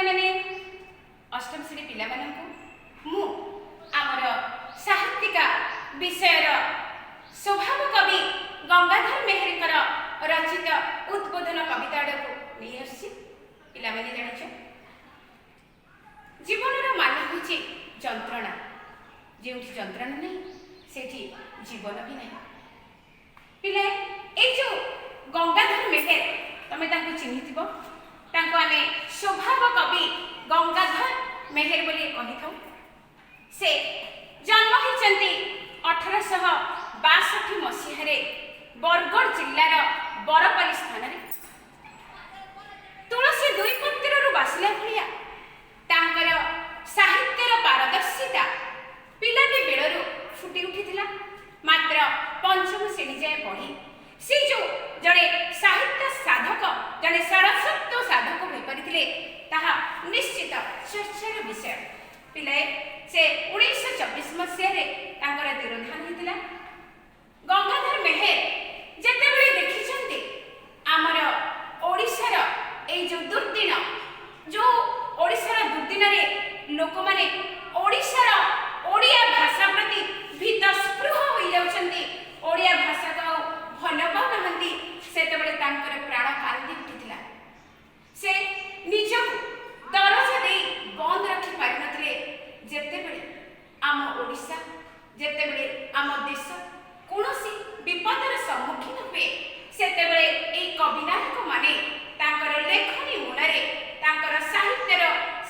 ପିଲାମାନେ अष्टम श्रेणी पिला मु आमर साहित्यिका विषयर स्वभाव कवि गंगाधर मेहर रचित उद्बोधन कविता को नहीं आसी पिला माने जानिछ जीवन मान हूँ जंत्रणा जो जंत्रणा नहीं सेठी जीवन भी नहीं पिले ये जो गंगाधर मेहर तमें चिन्हि आम स्वभाव कवि गंगाधर मेहर बोली कही था से जन्म होती 1862 मसीह बरगढ़ जिलार बरपाली स्थान तुलसी दुई पत्र बासिला भाया तांकर साहित्यर पारदर्शिता पिलाटी बेलू फुटी उठी मात्र पंचम श्रेणी जाए पढ़ी सी जो जड़े साहित्य साधक जड़े सरस्वत साधक हो पारि ताहा निश्चित चर्चार विषय पिलाए से 1924 मसीह तिरोधान होता गंगाधर मेहर जितेबले देखी आमर ओडिशार ए जो दुर्दिन जो ओडिशार दुर्दिन लोक मैंने ओडिशार ओडिया भाषा प्रति भीतस्पृह हो जाउछन्ती ओडिया भाषा को भल पाऊना से प्राण कांदी उठिला से निजक दरजा दे बंद रखी पारि नथिले जेतेबेले आम ओडिशा जेतेबेले आम देश कोनोसी विपदर सम्मुखीन हुए सेतेबेले ए कविनायक माने तांकर लेखनी मुनारे तांकर साहित्यर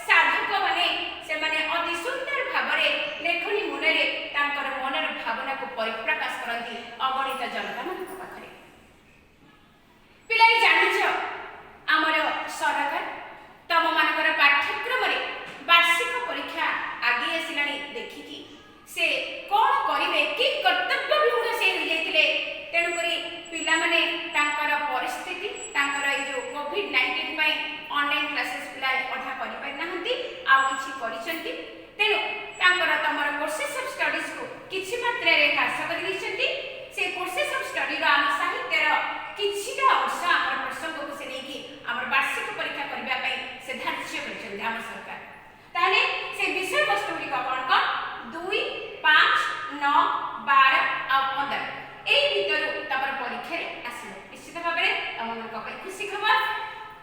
साधक माने से माने अति सुंदर भावरे लेखनी मुनारे तांकर मनर भावना को परिप्रकाश करती अगणित जनता मान पाखरे पिलाई जानिछ आमर सरकार तम मानकर पाठ्यक्रम वार्षिक परीक्षा आगे आसिलानी देखिकी से कौन करिवे कि कर्तव्य विमूढ़ से हो जाइतिले तेणुकरी पिला माने तांकर परिस्थिति तांकर ए जो कोविड-19 पई ऑनलाइन क्लासेस पिला पढ़ा करि पारि नाहंती आ किछि करिसंती तेणु तांकर तमर कोर्सेस ऑफ स्टडीज को किछि मात्रा रे ह्रास करि दिसंती से कोर्सेस ऑफ स्टडी रो आम साहित्य रो किछिटा अंश आमर प्रसंग को से नेकी आमर वार्षिक परीक्षा करबा पई से धार्य करिसंती आम सरकार ताले से विषय वस्तु गुडी कोन कोन 2 5 9 12 और 15 एई भितर तमर परीक्षा रे आसीलो निश्चित भाबरे तमन को खुशी खबर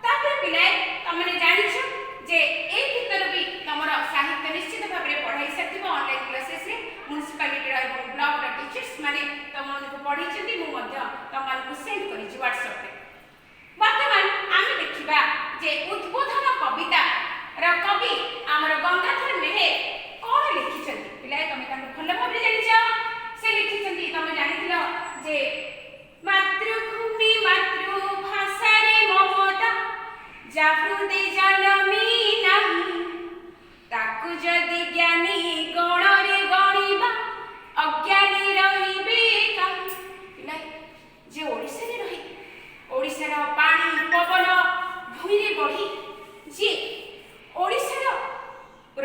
तापर पिलाए तमने जानिछ जे एई भितर भी तमर साहित्य निश्चित भाबरे पढ़ाई सथिबो ऑनलाइन क्लासेस रे म्युनिसिपालिटी रो एवं ब्लॉक रो टीचर्स माने तमन को पढ़ी छथि मु मध्य तमन को सेंड करि छि WhatsApp रे वर्तमान आमे देखिबा जे उद्बोधन कविता रो कवि हमर गंगाधर मेहर कोन लिखि छथि पिलाए तमे ताको भल भाबरे जानिछ से लिखि छथि तमे जानिथिलो जे मातृभूमि मातृभाषा रे ममता जाहृदे जन्मी नाही ताकु जदि ज्ञानी गण रे गणिबा अज्ञानी रहिबे काहे पिलाए जे ओडिसा रे रही ओडिसा रो पानी पवन भूमि रे बढी जे ओडिसा रो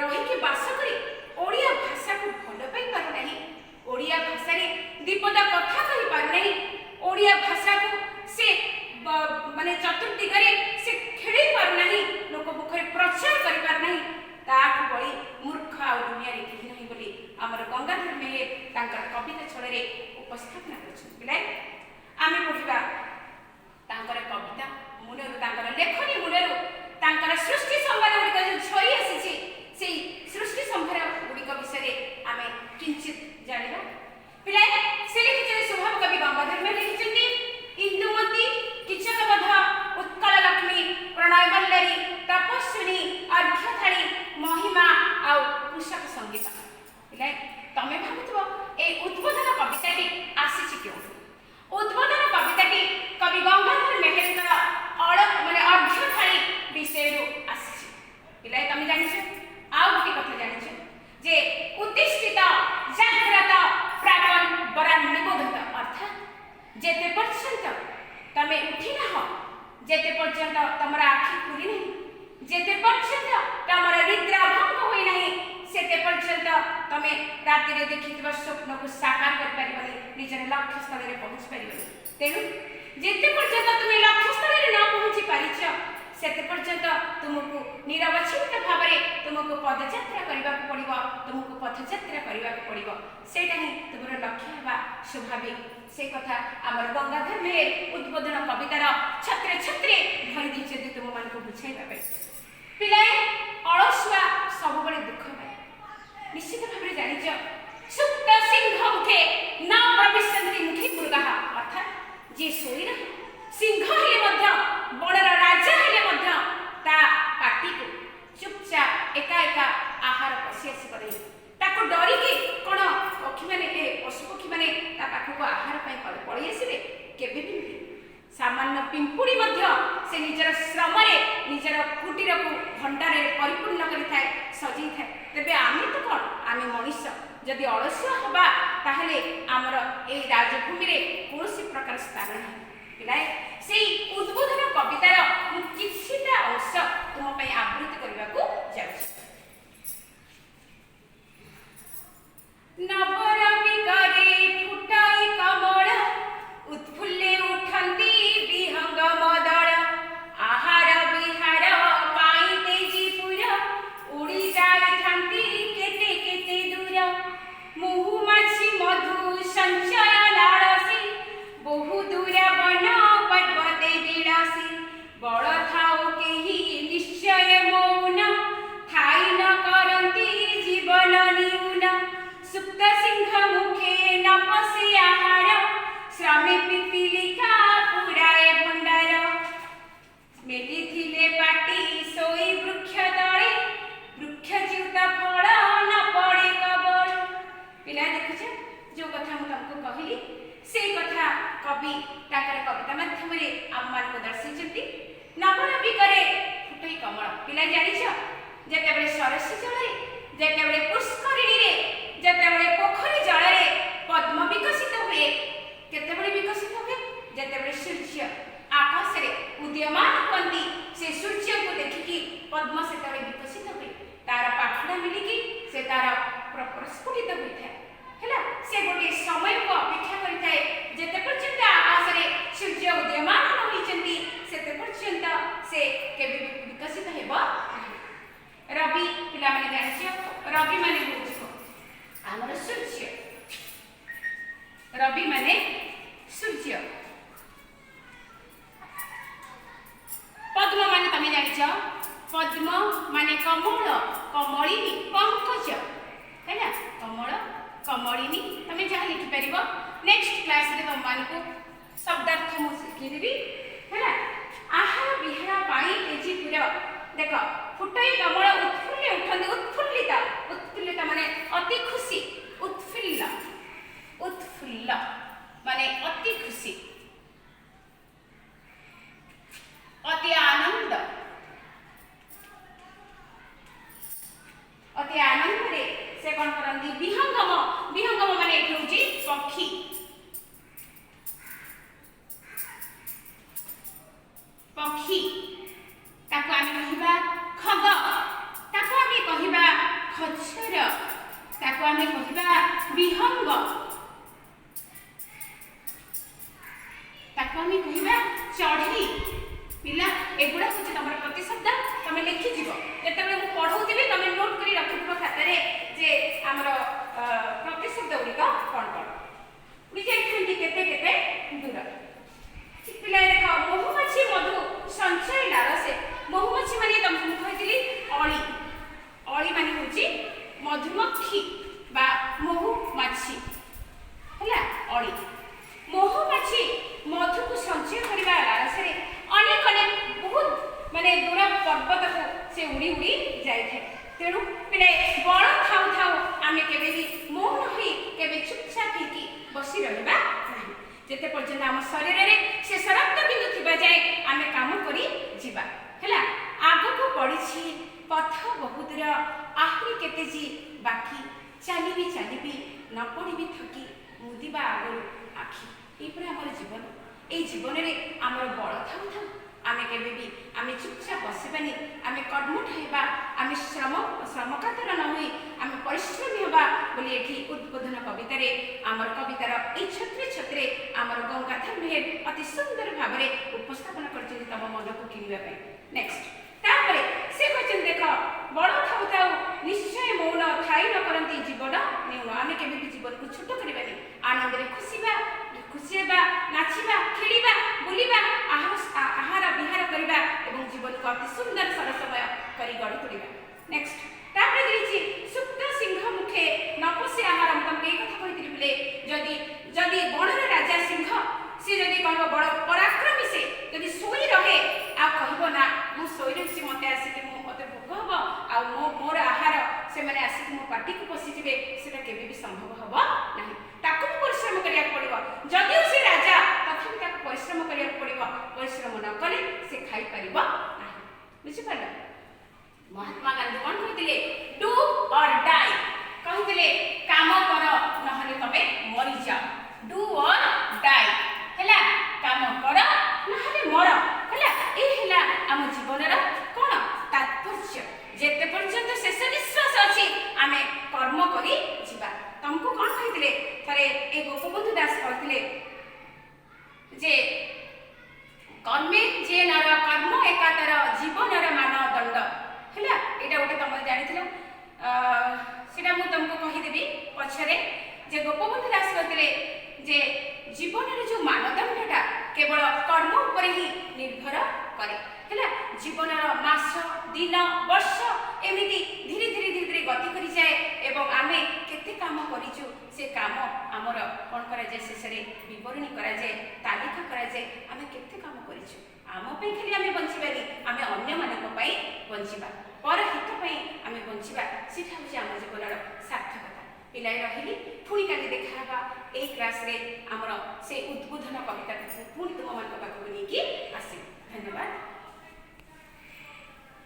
रही के बास करी ओडिया भाषा को भल पाई पारु नाही ओडिया भाषा रे दीपदा कथा कहि पारु नाही ओडिया भाषा को से माने चतुर्दिगरे से खेड़ी पारु नाही लोक मुखरे प्रचार करि पारु नाही ताकु बळी मूर्ख आ दुनिया रे केहि नाही बोली हमर गंगाधर मेहर तांकर कविता छळे रे उपस्थापना करछन बिलाय आमे पढिबा तांकर कविता मुनेरु तांकर लेखनी मुनेरु तांकर सृष्टि संभार गुडी जो छई आसी से सृष्टि संभार गुडी विषय आमे किंचित जानिबा पिलाय से लिखि स्वभाव कवि गंगाधर मेहर लिखिछन्ती इंदुमती किचकवध उत्कल लक्ष्मी प्रणय बल्लरी तपस्विनी अर्घ्यथाली महिमा आ कृषक संगीत पिलाय तमे भाबुथबो ए उद्बोधन कविताटी आसीछि क्यों उद्बोधन कविताटी कवि गंगाधर मेहर अड़ माने अर्घ्यथाली विषय आसीछि पिलाय तमे जानिछ आ गोटे कथा जानिछ जे उत्तिष्ठित जाग्रत प्रापन बरा निबोधत अर्थात जेते पर्यंत तमे उठी ना हो जेते पर्यंत तमरा आखि खुली नहीं जेते पर्यंत तमरा निद्रा भंग होई नहीं सेते पर्यंत तमे राति रे देखितबा स्वप्न को साकार कर परिबनी निजर लक्ष्य स्थल रे पहुंच परिबनी तेनु जेते पर्यंत तुमे लक्ष्य स्थल रे न पहुंची पारिछ सेते पर्यंत तुमको निरवच्छिन्न पदयात्रा करने पड़ो, तुमको पथयात्रा करने पड़ो, सेटा ही तुम लक्ष्य होगा स्वाभाविक। से कथा आमर गंगाधर मेहेर उद्बोधन कवितार छत्रे छत्रे भरी देते तुम मान बुझाइबा पिलाए अलसुआ सब दुख पाए निश्चित भाव जानिच सुप्त सिंह मुखे न प्रविशन्ति मुखे मृगा अर्थात जे सोई रहे सिंह हेले बड़र राजा हेले ता पाटी को चुपचाप एका एका आहार पशि आसपर ताको डरिकी कौन पक्षी मैंने पशु पक्षी मैंने पाखक आहार पलि आसवे केबे भी सामान्य पिंपुड़ी से निजर श्रम निजर कुटीर को भंडार परिपूर्ण कर सजई थाए तेरे आम तो कौन आम मनीष जदि अलसुआ हवा ताहले आमर ए राजभूमि रे कौन प्रकार स्थान ना पिलाए से उद्बोधन कवितार किछिटा अंश तुम आवृत्ति करने को जाऊँ। नवरवि करे फुटाई कमल उत्फुल्ले उठंती विहंग मदल आहार विहार पाई तेजीपुर उड़ी जाइथांती केते केते दूर महुमाछी मधु संचय लाड़सी बहु दूर वन पर्वते विलासी बड़ थाओ केही निश्चय मौन थाई न करंती जीवन न्यून सुप्त सिंह मुखे न पशि आहार श्रमे पिपीलिका पुराए भंडार मेटी थिले पाटी सोई वृक्ष तले वृक्ष जीवत फल न पड़े कबल पिला देखुछ जो कथा मु तुमको कहली से कथा कवि ताकर कविता माध्यम रे आम मान को दर्शाइछंती। नवरवि करे फुटई कमल पिला जानिछ जेतेबेले सरस्वती जल रे जेतेबेले पुष्करिणी रे जेतेबेले पोखरी जल रे पद्म विकसित हुए केतेबेले विकसित हुए जेतेबेले सूर्य आकाश रे उदयमान हुअंती से सूर्य को देखिकी पद्म सेतेबेले विकसित हुए तार पाखुड़ा मिलिकी से तार प्रस्फुटित होइଥାଏ हैला से गोटे समय को अपेक्षा करिଥାଏ जेते पर्यंत आकाश रे सूर्य उदयमान होइचंती सेते पर्यंत से केबे विकसित हेबो रवि पिला माने जानिछ रवि माने होछ आमर सूर्य रवि माने सूर्य पद्म माने तमे जानिछ पद्म माने कमल कमलिनी पंकज हैना कमल कमलिनी तमे जहाँ लिखि परिबो नेक्स्ट क्लास रे तुम मानको शब्दार्थ मु शिखि देबी हैना आहार विहार पाई तेजीपुर देख फुटई कमल उत्फुल्ल उठंदी उत्फुल्लित उत्फुल्लित माने अति खुशी उत्फुल्ल उत्फुल्ल माने अति खुशी अति आनंद अति आनंद रे से कौन करंदी विहंगम विहंगम माने एठी होची पक्षी पक्षी ताको आमे कहिबा खग ताको आमे कहिबा खच्चर ताको आमे कहिबा विहंग ताको आमे कहिबा चढ़ी पिला एगुड़ा होची तमर प्रतिशब्द तमे लिखि जीवो जेतेबे मु पढौतिबी तमे नोट करी रखिबो खाता रे जे हमर प्रतिशब्द उडी का कोन कोन उडी जाइथंती केते केते दूर पिला देखो महुमाछी मधु संचय लारसे महुमाछी माने तमको कहतिली अळी अळी माने होची मधुमक्खी बा महुमाछी हैला अळी महुमाछी मधु को संचय करबा लारसे अनेक अनेक बहुत माने दूर पर्वत को से उड़ी उड़ी जाय थे तेणु पिले बड़ थाउ थाउ आमे केबे भी मौन होई केबे चुपचाप होकी बसी रहबा नहीं जेते पर्यंत आम शरीर रे से रक्त बिंदु थिबा जाय आमे काम करी जीवा हैला आगो को पड़ीछि पथ बहुत दूर आहुरी केते जी बाकी चालिबी न पड़ीबी थकी मुदिबा आगो आखि ए पर हमर जीवन ए जीवन रे हमर बड़ थाउ थाउ आमे केबे भी आमे चुपचाप बसिबानी आमे कर्मठ हेबा आमे श्रमकातर न होई आमे परिश्रमी हेबा बोली एठी उद्बोधन कविता रे आमर कवितार ए छत्रे छत्रे आमर गंगाधर मेहेर अति सुंदर भाव रे उपस्थापन करछथि तम मन को किनिबा पई नेक्स्ट तापरे से कहछन देख बड़ थाउ थाउ ଅତି ସୁନ୍ଦର ସରସମୟ କରି ଗଢ଼ି ତୋଳିବା। ନେକ୍ସଟ ତାପରେ ଦେଇଛି ସୁପ୍ତ ସିଂହ ମୁଖେ ନ ପଶି ଆହାର। ମୁଁ ତମକୁ ଏଇ କଥା କହିଥିଲି ବୋଲେ ଯଦି ଯଦି ବଣର ରାଜା ସିଂହ ସେ ଯଦି କହିବ ବଡ଼ ପରାକ୍ରମୀ ସେ ଯଦି ଶୋଇ ରହେ ଆଉ କହିବ ନା ମୁଁ ଶୋଇ ରହିଛି ମୋତେ ଆସିକି ମୋତେ ଭୋକ ହବ ଆଉ ମୋର ଆହାର ସେମାନେ ଆସିକି ମୋ ପାଟିକୁ ପଶିଯିବେ ସେଟା କେବେ ବି ସମ୍ଭବ ହବ ନାହିଁ। ତାକୁ ପରିଶ୍ରମ କରିବାକୁ ପଡ଼ିବ। ଯଦିଓ ସେ ରାଜା ତଥାପି ତାକୁ ପରିଶ୍ରମ କରିବାକୁ ପଡ଼ିବ। ପରିଶ୍ରମ ନ କଲେ ସେ ଖାଇପାରିବ ନାହିଁ। ବୁଝିପାରିଲ? ମହାତ୍ମା ଗାନ୍ଧୀ କ'ଣ କହିଥିଲେ? ଡୁ ଅର୍ ଡାଇ କହିଥିଲେ କାମ କର ନହେଲେ ତମେ ମରିଯାଅ। ଡୁ ଅର୍ ଡାଇ ହେଲା, କାମ କର ନହେଲେ ମର ହେଲା। ଏ ହେଲା ଆମ ଜୀବନର କ'ଣ ତାତ୍ପର୍ଯ୍ୟ। ଯେତେ ପର୍ଯ୍ୟନ୍ତ ଶେଷ ନିଶ୍ୱାସ ଅଛି ଆମେ କର୍ମ କରି ଯିବା। ତମକୁ କ'ଣ କହିଥିଲେ ଥରେ ଏ ଗୋପବନ୍ଧୁ ଦାସ କହିଥିଲେ ଯେ କର୍ମେ ଯେ ନର କର୍ମ ଏକାତର ଜୀବନର ମାନଦଣ୍ଡ ହେଲା। ଏଇଟା ଗୋଟେ ତମେ ଜାଣିଥିଲ, ସେଟା ମୁଁ ତମକୁ କହିଦେବି ପଛରେ। ଯେ ଗୋପବନ୍ଧୁ ଦାସ କହିଥିଲେ ଯେ ଜୀବନର ଯେଉଁ ମାନଦଣ୍ଡଟା କେବଳ କର୍ମ ଉପରେ ହିଁ ନିର୍ଭର କରେ ହେଲା। ଜୀବନର ମାସ ଦିନ ବର୍ଷ ଏମିତି ଧୀରେ ଧୀରେ ଧୀରେ ଧୀରେ ଗତି କରିଯାଏ ଏବଂ ଆମେ କେତେ କାମ କରିଛୁ ସେ କାମ ଆମର କ'ଣ କରାଯାଏ ଶେଷରେ ବିବରଣୀ କରାଯାଏ, ତାଲିକା କରାଯାଏ। ଆମେ କେତେ କାମ କରିଛୁ। ଆମ ପାଇଁ ଖାଲି ଆମେ ବଞ୍ଚିବାନି, ଆମେ ଅନ୍ୟମାନଙ୍କ ପାଇଁ ବଞ୍ଚିବା, ପରହିତ ପାଇଁ ଆମେ ବଞ୍ଚିବା। ସେଟା ହେଉଛି ଆମ ଜୀବନର ସାର୍ଥକତା। ପିଲାଏ ରହିଲି, ପୁଣି କାଲି ଦେଖାହେବା ଏଇ କ୍ଲାସରେ ଆମର ସେ ଉଦ୍ବୋଧନ କବିତାକୁ ପୁଣି ତୁମମାନଙ୍କ ପାଖକୁ ନେଇକି ଆସିବି। ଧନ୍ୟବାଦ।